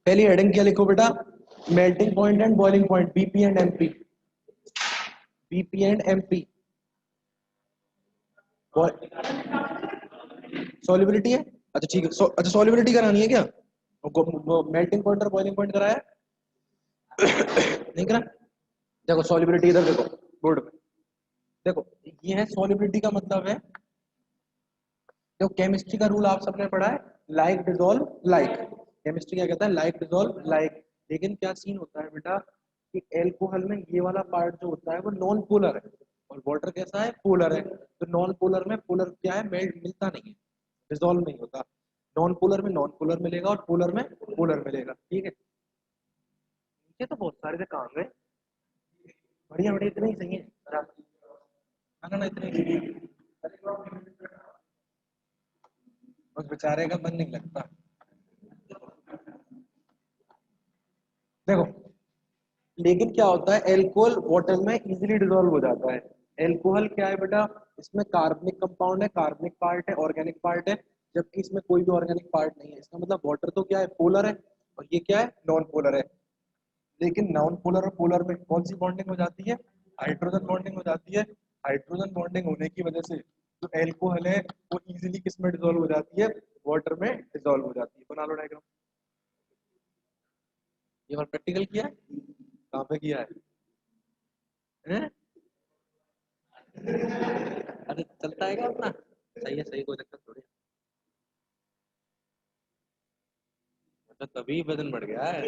पहली हेडिंग क्या लिखो बेटा, melting point and boiling point, BP and MP, BP and MP. Solubility है, अच्छा ठीक है, अच्छा सॉल्युबिलिटी करानी है क्या, मेल्टिंग पॉइंट और बॉइलिंग पॉइंट कराया नहीं करा। देखो सॉल्युबिलिटी इधर देखो बोर्ड में, देखो ये है सॉल्युबिलिटी का मतलब है, देखो केमिस्ट्री का रूल आप सबने पढ़ा है, लाइक डिसॉल्व लाइक। केमिस्ट्री क्या कहता है, लाइक डिसॉल्व लाइक। लेकिन क्या सीन होता है बेटा कि एल्कोहल में ये वाला पार्ट जो होता है वो नॉन पोलर है, और वाटर कैसा है, पोलर है। तो नॉन पोलर में पोलर क्या है, मेल्ट मिलता नहीं है, डिसॉल्व नहीं होता। नॉन पोलर में नॉन पोलर मिलेगा और पोलर में पोलर मिलेगा, ठीक है। ये तो बहुत सारे से काम है, बढ़िया बढ़िया, इतने ही सही है ना, ना इतने ही सही है। उस बेचारे का मन नहीं लगता। देखो लेकिन क्या होता है, एल्कोहल वाटर में इजीली डिसॉल्व हो जाता है। एल्कोहल क्या है बेटा, इसमें कार्बनिक कंपाउंड है, कार्बनिक पार्ट है, ऑर्गेनिक पार्ट है, जबकि इसमें कोई भी ऑर्गेनिक पार्ट नहीं है। इसका मतलब वाटर तो क्या है, पोलर है, और ये क्या है, नॉन पोलर है। लेकिन नॉन पोलर और पोलर में कौन सी बॉन्डिंग हो जाती है, हाइड्रोजन बॉन्डिंग हो जाती है। हाइड्रोजन बॉन्डिंग होने की वजह से जो एल्कोहल है वो इजीली किस में डिसॉल्व हो जाती है, वाटर में डिसॉल्व हो जाती है। बना लो डायग्राम। ये बार प्रैक्टिकल किया है, कहाँ पे किया है, हैं? अरे चलता है क्या अपना, सही है सही, कोई दिक्कत थोड़ी है। मतलब तभी वजन बढ़ गया है।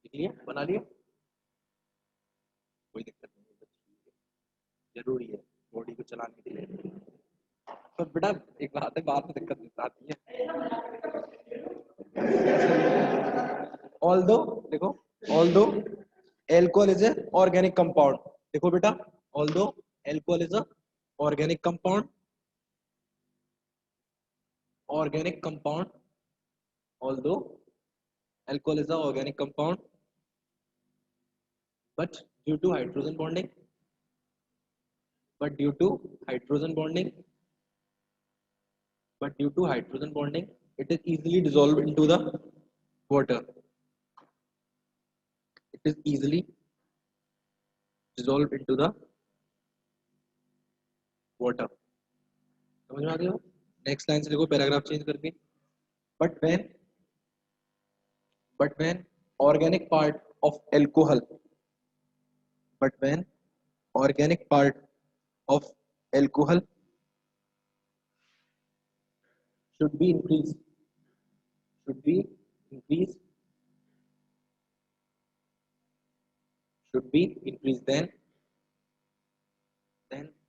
लिख लिया, बना लिया, कोई दिक्कत नहीं है, जरूरी है बॉडी को चलाने के लिए। तो बेटा एक बात है, बाद में दिक्कत आती है। ऑल्दो देखो, although alcohol is a organic compound, देखो बेटा, although alcohol is a organic compound, organic compound, although alcohol is a organic compound, but due to hydrogen bonding, but due to hydrogen bonding, but due to hydrogen bonding, it is easily dissolved into the water. It is easily dissolved into the water. समझ में आ गया? Next line से देखो, paragraph change करके, but when but when organic part of alcohol, but when organic part of alcohol should be increased, should be increased, should be increased, then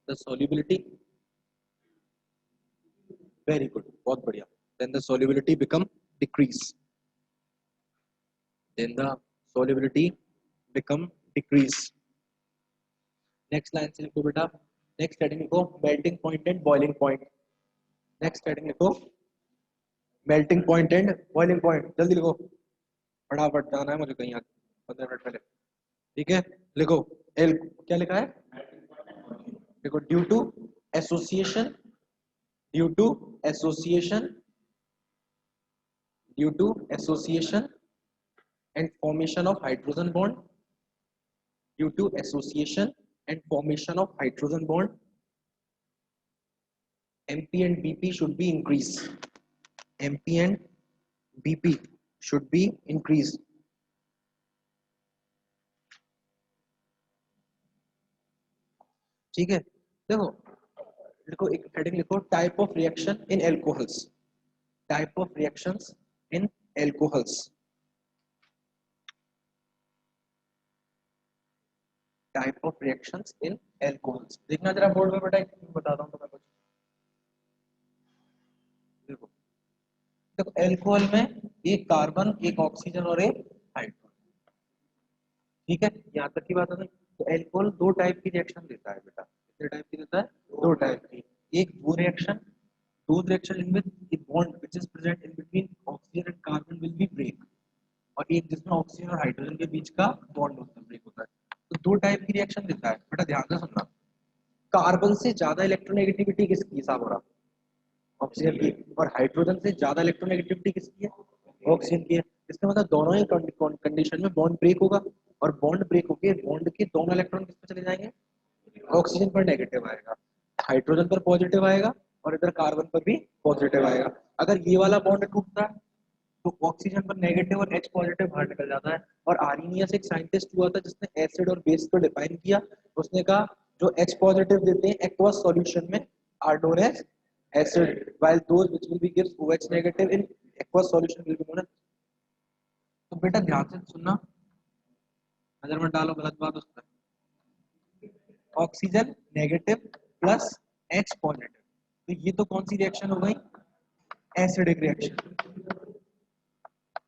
the solubility, very good, बहुत बढ़िया, then the solubility become decrease, then the solubility become decrease. next line से लिखो बेटा, next heading लिखो melting point and boiling point, next heading लिखो melting point and boiling point, जल्दी लिखो, फटाफट जाना है मुझे कहीं, 15 मिनट पहले, ठीक है। लिखो एल, क्या लिखा है, देखो due to association, due to association, due to association and formation of hydrogen bond, due to association and formation of hydrogen bond, mp and bp should be increased, mp and bp should be increased, ठीक है। देखो लिखो, एक heading लिखो, type of reaction in alcohols, type of reactions in alcohols, type of reactions in alcohols. देखना जरा board में बेटा, बताता हूँ तुम्हें कुछ, देखो देखो एल्कोहल में एक कार्बन, एक ऑक्सीजन और एक हाइड्रोजन, ठीक है, यहाँ तक की बात है ना। तो एल्कोहल दो टाइप की रिएक्शन देता है बेटा, कितने टाइप की देता है, दो टाइप की। एक वो reaction, those reaction in which the bond which is present in between oxygen and carbon will be break, और एक जिसमें ऑक्सीजन और हाइड्रोजन के बीच का बॉन्ड होता है, ब्रेक होता है। तो दो टाइप की रिएक्शन देता है बेटा, ध्यान से सुनना। कार्बन से ज्यादा इलेक्ट्रोनेगेटिविटी किसकी हिसाब हो रहा, ऑक्सीजन की, और हाइड्रोजन से ज्यादा इलेक्ट्रोनेगेटिविटी किसकी है, ऑक्सीजन की है। इसका मतलब दोनों ही कंडीशन में बॉन्ड ब्रेक होगा, और बॉन्ड ब्रेक होके बॉन्ड के दोनों इलेक्ट्रॉन किस पे चले जाएंगे, ऑक्सीजन पर नेगेटिव आएगा, हाइड्रोजन पर पॉजिटिव आएगा, और इधर कार्बन पर भी पॉजिटिव आएगा। अगर ये वाला बॉन्ड टूटता है तो ऑक्सीजन पर नेगेटिव और H पॉजिटिव बाहर निकल जाता है। और आर्नियस एक साइंटिस्ट हुआ था जिसने एसिड और बेस को डिफाइन किया। उसने कहा जो H पॉजिटिव देते हैं एक्वस सॉल्यूशन में are known as acid, while those which will be gives OH negative in aqueous solution will be known as। तो बेटा ध्यान से सुनना, नजर मत डालो गलत बात उस पर। Oxygen negative plus H positive, तो ये तो कौन सी रिएक्शन हो गई, एसिडिक रिएक्शन।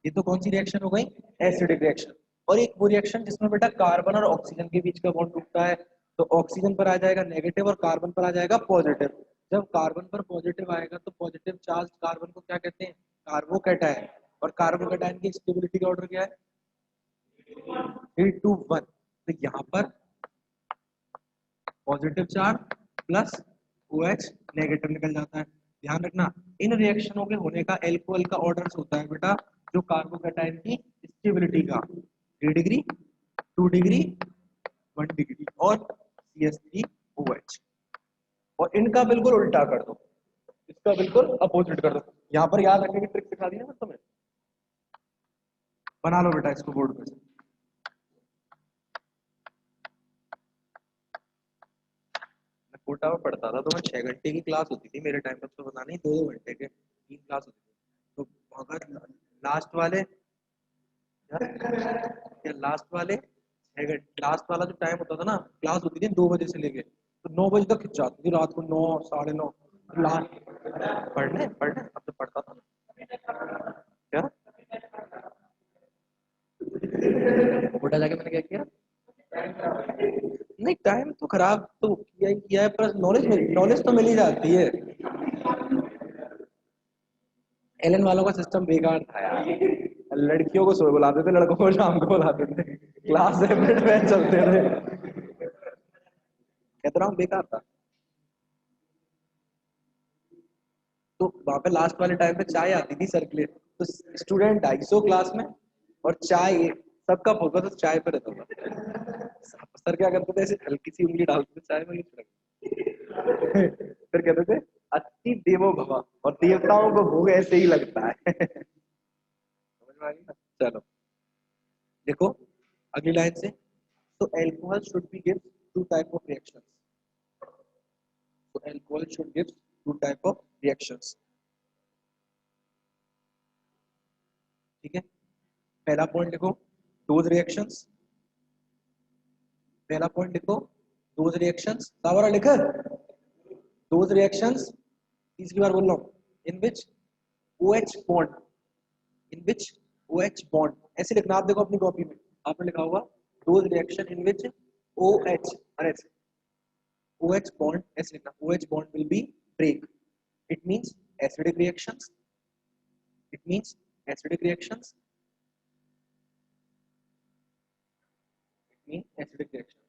ये तो कौन सी रिएक्शन हो गई, एसिडिक रिएक्शन। और एक वो रिएक्शन जिसमें बेटा कार्बन और ऑक्सीजन के बीच का बॉन्ड टूटता है, तो ऑक्सीजन पर आ जाएगा नेगेटिव और कार्बन पर आ जाएगा पॉजिटिव। जब कार्बन पर पॉजिटिव आएगा तो पॉजिटिव चार्ज कार्बन को क्या कहते हैं, कार्बोकैटायन। और कार्बोकैटायन की स्टेबिलिटी का ऑर्डर क्या है, 3 to 1। तो यहाँ पर positive charge plus OH negative निकल जाता है। ध्यान रखना इन रिएक्शनों के होने का एल्कोहल का ऑर्डर होता है बेटा, जो कार्बोकैटायन की स्टेबिलिटी का 3 डिग्री, 2 डिग्री, 1 डिग्री, और CH3OH। और इनका बिल्कुल उल्टा कर दो, इसका बिल्कुल अपोजिट कर दो। यहाँ पर याद रखने की ट्रिक सिखा दी ना मैं तुम्हें, बना लो बेटा इसको बोर्ड पे। कोटा में पढ़ता था तो मैं 6 घंटे की क्लास होती थी मेरे टाइम पर, तो पता नहीं 2 2 घंटे के 3 क्लास होती थी। तो अगर लास्ट वाले या लास्ट वाले 6 घंटे, लास्ट वाला जो टाइम होता था ना, क्लास होती थी 2 बजे से लेके तो 9 बजे तक खिंच जाती थी, रात को 9 9:30। लास्ट पढ़ने पढ़ने अब तो पढ़ता था ना क्या, कोटा जाके मैंने क्या किया, नहीं टाइम तो खराब तो किया ही किया है, पर नॉलेज तो मिल ही जाती है। एलन वालों का सिस्टम बेकार था यार, लड़कियों को सुबह बुलाते थे, लड़कों को शाम को बुलाते थे, क्लास सेपरेट में चलते थे, कहता रहा हूँ बेकार था। तो वहां पे लास्ट वाले टाइम पे चाय आती थी सर्कुलेट, तो स्टूडेंट 250 क्लास में, और चाय सबका फोकस चाय पे रहता था। सर क्या करते थे, ऐसे हल्की सी उंगली डालते थे चाय में, फिर कहते थे अति देवो भव, और देवताओं को भोग ऐसे ही लगता है। समझ में आ गई ना, चलो देखो अगली लाइन से। तो alcohol should be give to type of reactions, तो alcohol should give to type of reactions. ठीक है, पहला पॉइंट लिखो डोज रिएक्शंस, पहला पॉइंट लिखो डोज रिएक्शंस, सावरा लिखा, डोज रिएक्शंस, तीसरी बार बोल रहा हूँ, in which OH bond, in which OH bond, ऐसे लिखना आप देखो अपनी कॉपी में आपने लिखा होगा dose reaction in which OH, अरे OH bond, ऐसे लिखना OH bond will be break, it means acidic reactions, it means acidic reactions, it means acidic reactions।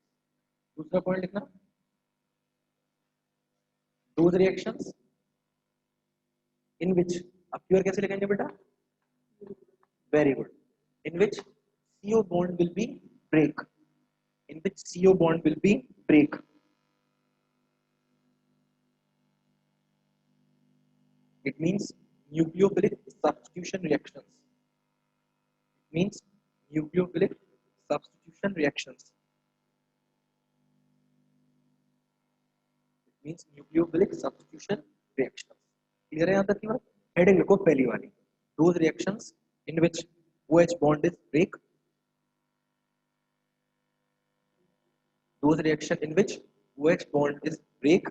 दूसरा पॉइंट लिखना those reactions in which, अब प्योर कैसे लिखेंगे बेटा, very good, in which CO bond will be break, in which CO bond will be break, it means nucleophilic substitution reactions, it means nucleophilic substitution reactions, means nucleophilic substitution reactions। Clear है यहाँ तक की बात, heading लिखो पहली वाली, those reactions in which OH bond is break, those reaction in which OH bond is break,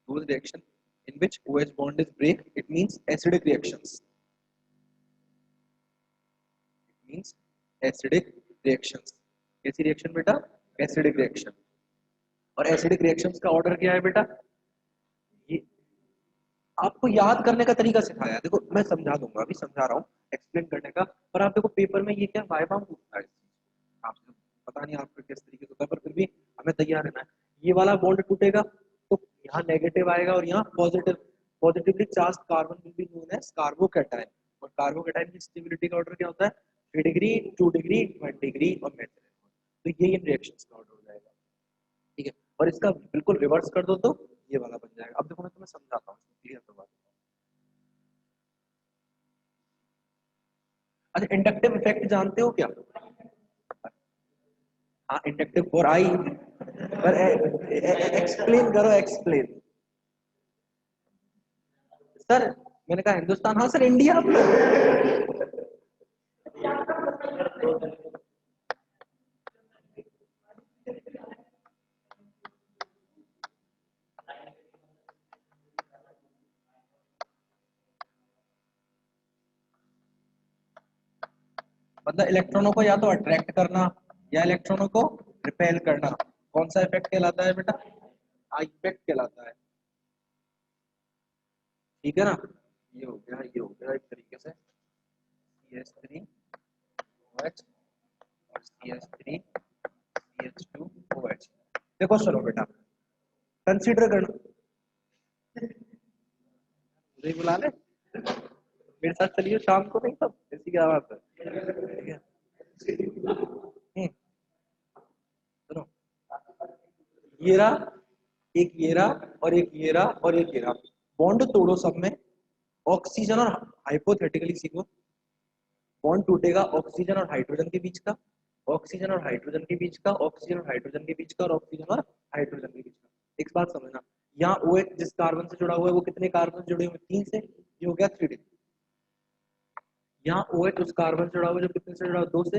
those reaction in which OH bond is break, it means acidic reactions, it means acidic reactions। कैसी reaction बेटा, acidic reaction. और acidic reactions का order क्या है बेटा, ये आपको याद करने का तरीका सिखाया है, देखो मैं समझा दूंगा, अभी समझा रहा हूँ एक्सप्लेन करने का, पर आप देखो पेपर में ये क्या वाइवा में पूछता है आपसे, पता नहीं आपका किस तरीके से होता है, पर फिर भी हमें तैयार रहना है। ये वाला बॉन्ड टूटेगा तो यहाँ नेगेटिव आएगा और यहाँ positive, positively charge carbon will be known as carbocation. और कार्बोकैटायन की स्टेबिलिटी का ऑर्डर क्या होता है? 3 डिग्री, 2 डिग्री, 1 डिग्री और नेचुरल। तो ये इन रिएक्शंस का ऑर्डर हो जाएगा, ठीक है। और इसका बिल्कुल रिवर्स कर दो तो ये वाला बन जाएगा। अब देखो मैं तुम्हें समझाता हूँ, क्लियर करवा दूंगा। अच्छा, इंडक्टिव इफेक्ट जानते हो क्या? हाँ, इंडक्टिव फॉर आई, पर एक्सप्लेन करो, एक्सप्लेन। सर मैंने कहा हिंदुस्तान, हाँ सर इंडिया। मतलब इलेक्ट्रॉनों को या तो अट्रैक्ट करना या इलेक्ट्रॉनों को रिपेल करना, कौन सा इफेक्ट कहलाता है बेटा? आई इफेक्ट कहलाता है, ठीक है ना। ये हो गया, ये हो गया एक तरीके से CH3OH और CH3CH2OH। देखो सुनो बेटा, कंसीडर करना, मुझे ही बुला ले, मेरे साथ चलिए शाम को, नहीं सब ऐसी क्या बात है, ठीक है। सुनो, ये रहा, एक ये रहा और एक ये रहा और एक ये रहा, बॉन्ड तोड़ो सब में, ऑक्सीजन और हाइपोथेटिकली सीखो, बॉन्ड टूटेगा ऑक्सीजन और हाइड्रोजन के बीच का, ऑक्सीजन और हाइड्रोजन के बीच का, ऑक्सीजन और हाइड्रोजन के बीच का, और ऑक्सीजन और हाइड्रोजन के बीच का। एक बात समझना, यहाँ OH जिस कार्बन से जुड़ा हुआ है वो कितने कार्बन से जुड़े हुए हैं? 3 से, ये हो गया 3 डिग्री। यहाँ OH उस कार्बन से जुड़ा हुआ है जो कितने से जुड़ा हुआ है? 2 से,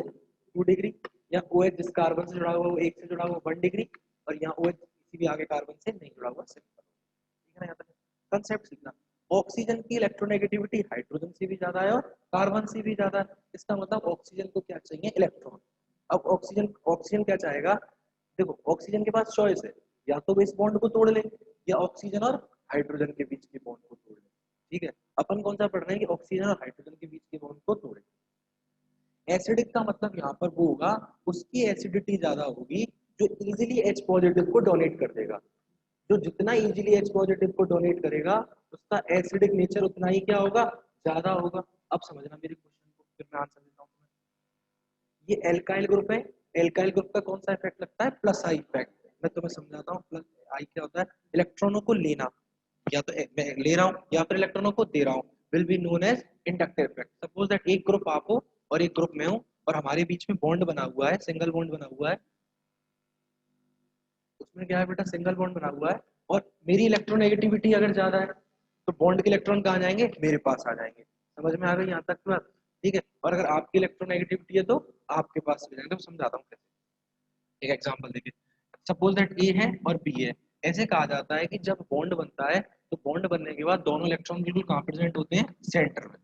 2 डिग्री। या OH जिस कार्बन से जुड़ा हुआ है वो 1 से जुड़ा हुआ है, 1 डिग्री। और यहाँ OH किसी भी आगे कार्बन से नहीं जुड़ा हुआ, सिंपल, ठीक है ना। यहाँ तक कंसेप्ट सीखना। ऑक्सीजन की इलेक्ट्रोनेगेटिविटी हाइड्रोजन से भी ज्यादा है और कार्बन से भी ज्यादा है। इसका मतलब ऑक्सीजन को क्या चाहिए? इलेक्ट्रॉन। अब ऑक्सीजन ऑक्सीजन क्या चाहेगा? देखो ऑक्सीजन के पास चॉइस है, या तो वो इस बॉन्ड को तोड़ ले या ऑक्सीजन और हाइड्रोजन के बीच के बॉन्ड को तोड़ ले, ठीक है। अपन कौन सा पढ़ रहे हैं कि ऑक्सीजन और हाइड्रोजन के बीच के बॉन्ड को तोड़े। एसिडिक का मतलब यहाँ पर वो होगा, उसकी एसिडिटी ज्यादा होगी जो इजीली H पॉजिटिव को डोनेट कर देगा। जो जितना इजीली H पॉजिटिव को डोनेट करेगा उसका एसिडिक नेचर उतना ही क्या होगा? ज्यादा होगा। अब समझना मेरे क्वेश्चन को, फिर मैं आंसर देता हूँ तुम्हें। ये एल्काइल ग्रुप है, एल्काइल ग्रुप का कौन सा इफेक्ट लगता है? Plus I effect. मैं तुम्हें समझाता हूँ, प्लस आई क्या होता है? इलेक्ट्रॉनों को लेना, या तो मैं ले रहा हूँ या फिर इलेक्ट्रॉनों को दे रहा हूँ, will be known as inductive effect. Suppose that एक ग्रुप आप हो और एक ग्रुप में हूँ और हमारे बीच में बॉन्ड बना हुआ है, सिंगल बॉन्ड बना हुआ है। उसमें क्या है बेटा? सिंगल बॉन्ड बना हुआ है और मेरी इलेक्ट्रोनेगेटिविटी अगर ज्यादा है तो बॉन्ड के इलेक्ट्रॉन कहाँ जाएंगे? मेरे पास आ जाएंगे। समझ में आ गई यहाँ तक बात? ठीक है। और अगर आपकी इलेक्ट्रोनेगेटिविटी है तो आपके पास भी जाएंगे। तो समझाता हूँ कैसे, एक एग्जांपल देखिए। सपोज दैट ए है और बी है। ऐसे कहा जाता है कि जब बॉन्ड बनता है तो बॉन्ड बनने के बाद दोनों इलेक्ट्रॉन बिल्कुल कहाँ प्रेजेंट होते हैं? सेंटर में।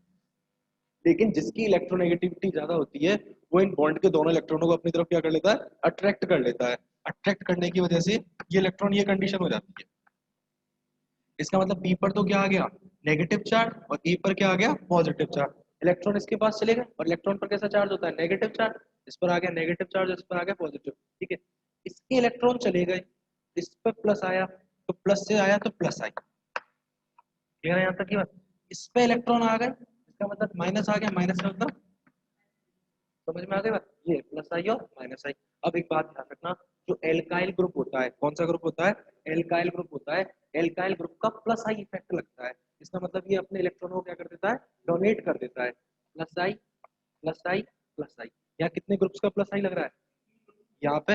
लेकिन जिसकी इलेक्ट्रोनेगेटिविटी ज्यादा होती है वो इन बॉन्ड के दोनों इलेक्ट्रॉनों को अपनी तरफ क्या कर लेता है? अट्रैक्ट कर लेता है। अट्रैक्ट करने की वजह से ये इलेक्ट्रॉन, ये कंडीशन हो जाती है। इसका मतलब बी पर तो क्या आ गया? नेगेटिव चार्ज, और ए पर क्या आ गया? Positive charge. इलेक्ट्रॉन इसके पास चले गए और इलेक्ट्रॉन पर कैसा चार्ज होता है? Negative charge. इस पर आ गया नेगेटिव चार्ज, इस पर आ गया पॉजिटिव, ठीक है। इसके इलेक्ट्रॉन चले गए, इस पर प्लस आया तो प्लस से आया तो प्लस आई, क्लियर है यहाँ तक की बात? इस पे इलेक्ट्रॉन आ गए, इसका मतलब माइनस आ गया, माइनस का मतलब, समझ में आ गई बात? ये प्लस आई और माइनस आई। अब एक बात ध्यान रखना, जो एल्काइल ग्रुप होता है, कौन सा ग्रुप होता है? एल्काइल ग्रुप होता है। एल्काइल ग्रुप का प्लस आई इफेक्ट लगता है। इसका मतलब ये अपने इलेक्ट्रॉनों को क्या कर देता है? डोनेट कर देता है। प्लस आई, प्लस आई, प्लस आई। यहाँ कितने ग्रुप्स का प्लस आई लग रहा है? यहाँ पे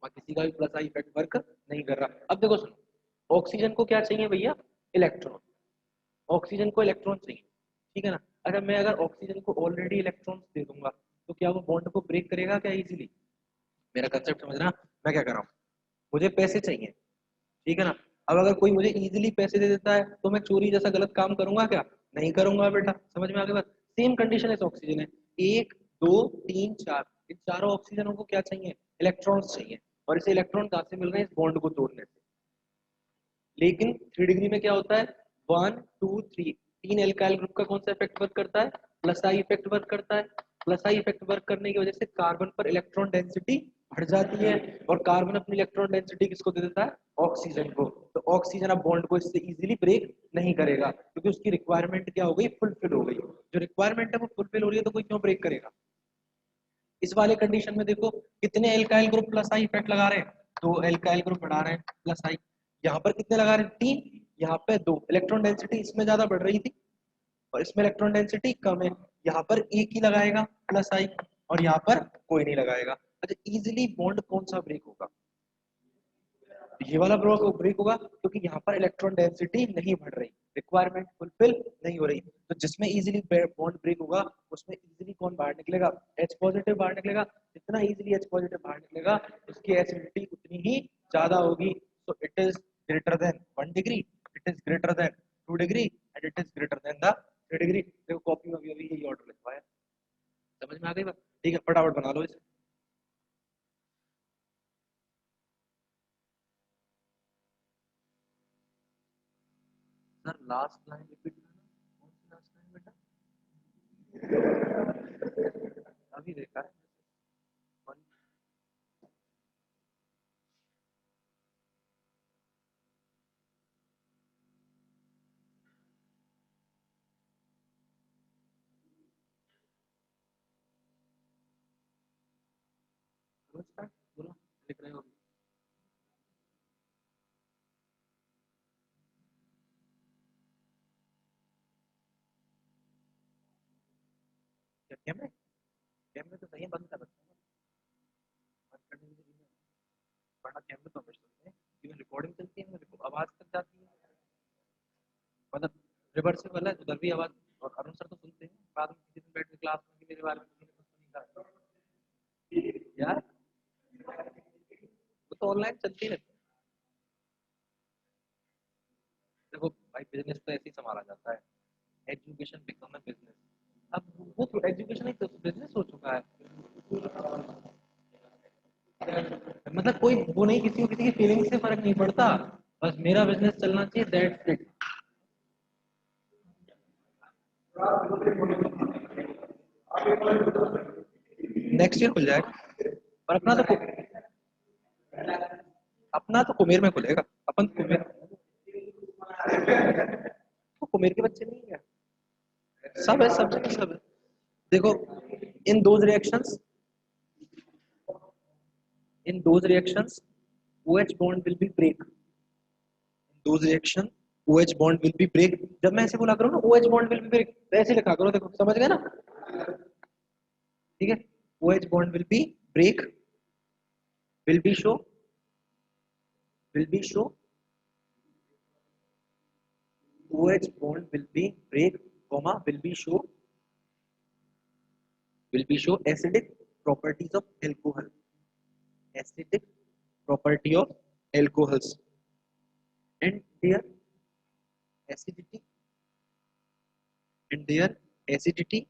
और किसी का भी प्लस आई इफेक्ट वर्क नहीं कर रहा। अब देखो सुनो, ऑक्सीजन को क्या चाहिए भैया? इलेक्ट्रॉन। ऑक्सीजन को इलेक्ट्रॉन चाहिए, ठीक है ना। अगर मैं अगर ऑक्सीजन को ऑलरेडी इलेक्ट्रॉन्स दे दूंगा तो क्या वो बॉन्ड को ब्रेक करेगा क्या इजीली? मेरा कंसेप्ट समझना, मैं क्या कर रहा हूँ, मुझे पैसे चाहिए, ठीक है ना। अब अगर कोई मुझे इजीली पैसे दे देता है तो मैं चोरी जैसा गलत काम करूंगा क्या? नहीं करूंगा बेटा। समझ में आ गई बात? सेम कंडीशन इस ऑक्सीजन है। एक, दो, तीन, चार, इन चारों ऑक्सीजनों को क्या चाहिए? इलेक्ट्रॉन्स चाहिए। और इसे इलेक्ट्रॉन कहाँ से मिल रहे हैं? इस बॉन्ड को तोड़ने से। लेकिन 3 डिग्री में क्या होता है? 1 2 3, तीन एल्काइल ग्रुप का कौन सा इफेक्ट वर्क करता है? प्लस आई इफेक्ट वर्क करता है। प्लस आई इफेक्ट वर्क करने की वजह से कार्बन पर इलेक्ट्रॉन डेंसिटी बढ़ जाती है और कार्बन अपनी इलेक्ट्रॉन डेंसिटी किसको दे देता है, ऑक्सीजन को। तो ऑक्सीजन अब बॉन्ड को इससे इजीली ब्रेक नहीं करेगा क्योंकि उसकी रिक्वायरमेंट क्या हो गई, फुलफिल हो गई। जो रिक्वायरमेंट है वो फुलफिल हो रही है तो कोई क्यों ब्रेक करेगा। इस वाले कंडीशन में देखो कितने alkyl group plus I effect लगा रहे हैं, दो एल्काइल ग्रुप बढ़ा रहे हैं प्लस आई। यहाँ पर कितने लगा रहे हैं, तीन, यहाँ पे दो। इलेक्ट्रॉन डेंसिटी इसमें ज्यादा बढ़ रही थी और इसमें इलेक्ट्रॉन डेंसिटी कम है। यहाँ पर एक ही लगाएगा प्लस आई और यहाँ पर कोई नहीं लगाएगा। अच्छा, इजिली बॉन्ड कौन सा ब्रेक होगा, ये वाला ब्रेक होगा क्योंकि यहाँ पर इलेक्ट्रॉन डेंसिटी नहीं बढ़ रही, रिक्वायरमेंट फुलफिल नहीं हो रही। तो जिसमें इजीली बॉन्ड ब्रेक होगा उसमें इजीली कौन बाहर निकलेगा, एच पॉजिटिव बाहर निकलेगा। जितना इजीली एच पॉजिटिव बाहर निकलेगा उसकी एसिडिटी उतनी ही ज्यादा होगी। So it is greater than 1 degree, it is greater than 2 degree and it is greater than the 3 degree. देखो कॉपी में अभी अभी यही ऑर्डर लिखवाया, समझ में आ गई बात। ठीक है, फटाफट बना लो इसे। सर लास्ट लाइन रिपीट करना, कौन सी लास्ट लाइन बेटा, अभी देखा है। बोलो, लिख रहे हो अभी। क्या कैमरे तो सही है, बंद कर रखा है, बंद करने की जरूरत नहीं है। वरना कैमरे तो हमेशा सुनते हैं, इवन रिकॉर्डिंग चलती है मेरे को आवाज तक जाती है, मतलब रिवर्सिबल है, उधर भी आवाज। और अरुण सर तो सुनते हैं, बाद में किसी दिन बैठ के क्लास में भी मेरे बारे में किसी ने कुछ नहीं कहा यार, वो तो ऑनलाइन चलती रहती है। देखो भाई, बिजनेस तो ऐसे ही संभाला जाता है, एजुकेशन बिकम अ बिजनेस। अब वो तो एजुकेशन एक बिजनेस हो चुका है, मतलब कोई वो नहीं, किसी को किसी की फीलिंग से फर्क नहीं पड़ता, बस मेरा बिजनेस चलना चाहिए, दैट्स इट। नेक्स्ट ईयर खुल जाएगा, और अपना तो कुमेर में खुलेगा। अपन कुमेर, तो कुमेर के बच्चे नहीं है, सब है, सब जगह सब है। देखो, in those reactions, in those reactions OH bond will be break, those reaction OH bond will be break। जब मैं ऐसे बोला करूँ ना OH bond will be break, तो ऐसे लिखा करो, देखो समझ गए ना, ठीक है। OH bond will be break, will be show, will be show, OH bond will be break, comma will be show acidic properties of alcohol, acidic property of alcohols, and their acidity, and their acidity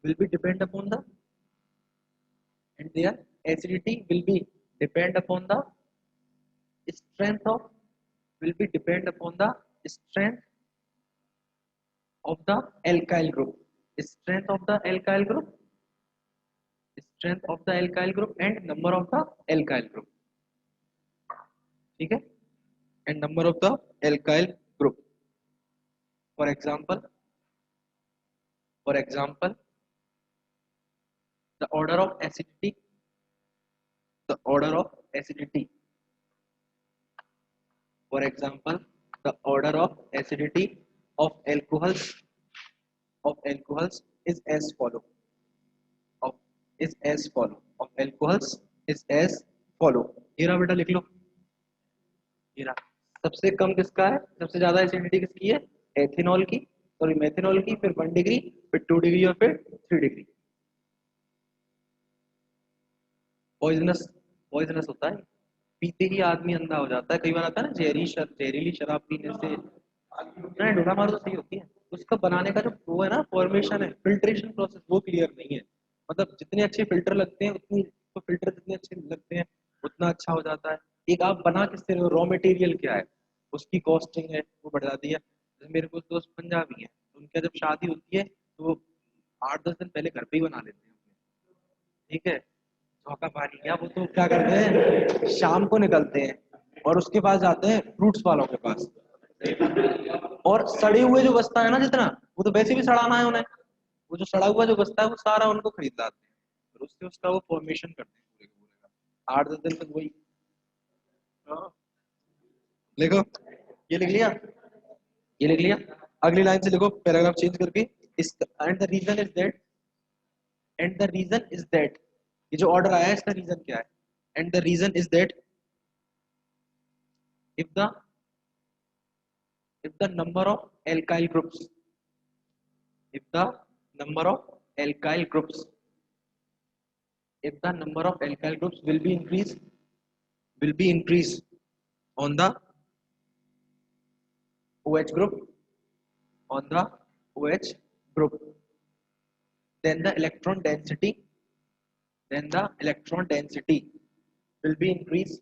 will be depend upon the, and their acidity will be depend upon the strength of, will be depend upon the strength of the alkyl group, strength of the alkyl group, strength of the alkyl group and number of the alkyl group, ठीक है, and number of the alkyl group। For example, for example, the order of acidity, the order of acidity, for example, the order of acidity of alcohols is as follow, of is as follow, of alcohols is as follow। ये रहा बेटा, लिख लो, ये रहा। सबसे कम किसका है, सबसे ज्यादा एसिडिटी किसकी है, एथेनॉल की, सॉरी मेथेनॉल की, फिर 1 डिग्री, फिर 2 डिग्री और फिर 3 डिग्री। पॉइजनस, पॉइजनस होता है, पीते ही आदमी अंधा हो जाता है। कई बार आता है ना, जहरीली शराब पीने से ना डोना मार तो सही होती है, उसका बनाने का जो वो है ना, फॉर्मेशन है, फिल्ट्रेशन प्रोसेस, वो क्लियर नहीं है। मतलब जितने अच्छे फिल्टर लगते हैं उतनी, तो फिल्टर जितने अच्छे लगते हैं उतना अच्छा हो जाता है। एक आप बना किससे रहे हो, रॉ मटेरियल क्या है, उसकी कॉस्टिंग है वो बढ़ जाती है। जैसे मेरे कुछ दोस्त पंजाबी हैं, तो उनका जब शादी होती है तो 8-10 दिन पहले घर पे ही बना लेते हैं, ठीक है। चौका पानी क्या, वो तो क्या करते हैं, शाम को निकलते हैं और उसके पास जाते हैं फ्रूट्स वालों के पास, और सड़े हुए जो बस्ता है ना जितना, वो तो वैसे भी सड़ाना है उन्हें, वो जो सड़ा हुआ जो बस्ता है वो सारा उनको खरीद लाते हैं, और उससे उसका वो फॉर्मेशन करते हैं पूरे के पूरे का, 8-10 दिन तक वही। हाँ, लिखो, ये लिख लिया, ये लिख लिया। अगली लाइन से लिखो पैराग्राफ चेंज करके, इस and the reason is that, and the reason is that, ये जो ऑर्डर आया है इसका रीजन क्या है, and the reason is that if the if the number of alkyl groups, if the number of alkyl groups, if the number of alkyl groups will be increase on the OH group, on the OH group, then the electron density, then the electron density will be increased,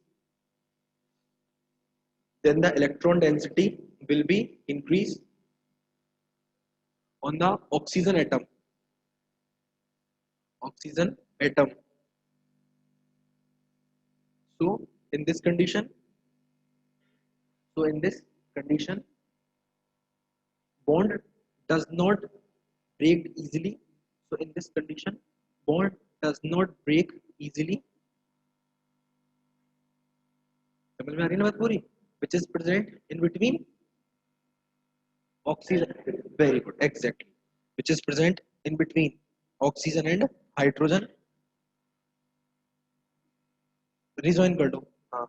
then the electron density will be increased on the oxygen atom, oxygen atom. So in this condition, so in this condition, bond does not break easily. So in this condition, bond does not break easily. समझ में आ रही है ना बात पूरी? Which is present in between oxygen. Very good, exactly. Which is present in between oxygen and hydrogen. Rejoin कर दो. हाँ.